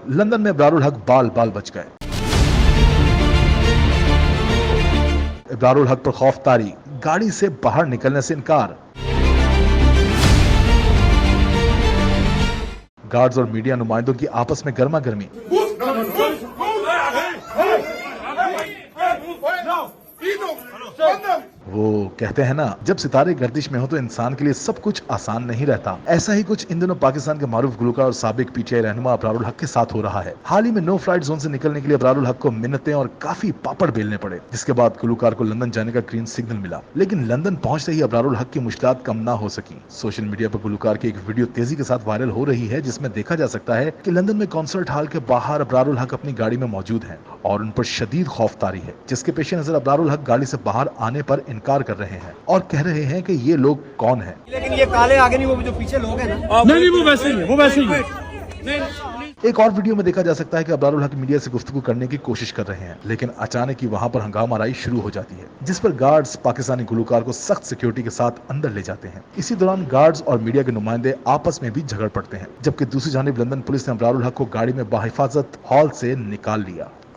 London में इब्रारुल हक बाल बाल बच गए। इब्रारुल हक पर खौफतारी, गाड़ी से बाहर निकलने से इनकार। गार्ड्स और मीडिया नुमाइंदों की आपस में गर्मा गर्मी। वो कहते हैं ना, जब सितारे गर्दिश में हो तो इंसान के लिए सब कुछ आसान नहीं रहता। ऐसा ही कुछ इन दिनों पाकिस्तान के मारूफ गुलकार और साबिक पीटीआई रहनुमा इब्रारुल हक के साथ हो रहा है। हाल ही में नो फ्लाइट जोन से निकलने के लिए इब्रारुल हक को मिन्नतें और काफी पापड़ बेलने पड़े, जिसके बाद गुलकार को लंदन जाने का ग्रीन सिग्नल मिला। लेकिन लंदन पहुंचते ही इब्रारुल हक की मुश्किलात कम ना हो सकी। सोशल मीडिया पर गुलकार की एक वीडियो तेजी के साथ वायरल हो रही है, जिसमें देखा जा सकता है कि लंदन में कॉन्सर्ट हॉल के बाहर इब्रारुल हक अपनी गाड़ी में मौजूद है और उन पर शदीद खौफतारी है, जिसके पेश नजर इब्रारुल हक गाड़ी से बाहर आने पर इनकार कर रहे हैं और कह रहे हैं कि ये लोग कौन हैं। लेकिन ये काले आगे नहीं, वो जो पीछे लोग हैं ना, नहीं वो वैसे ही है, वो वैसे ही है। एक और वीडियो में देखा जा सकता है कि इब्रारुल हक मीडिया से गुफ्तगू करने की कोशिश कर रहे हैं, लेकिन अचानक ही वहां पर हंगामाराई शुरू हो जाती है, जिस पर गार्ड्स पाकिस्तानी गुलकार को सख्त सिक्योरिटी के साथ अंदर ले जाते हैं। इसी दौरान गार्ड्स और मीडिया के नुमाइंदे आपस में भी झगड़ पड़ते हैं, जबकि दूसरी जानिब लंदन पुलिस ने इब्रारुल हक को गाड़ी में बाहिफाजत हॉल से निकाल लिया।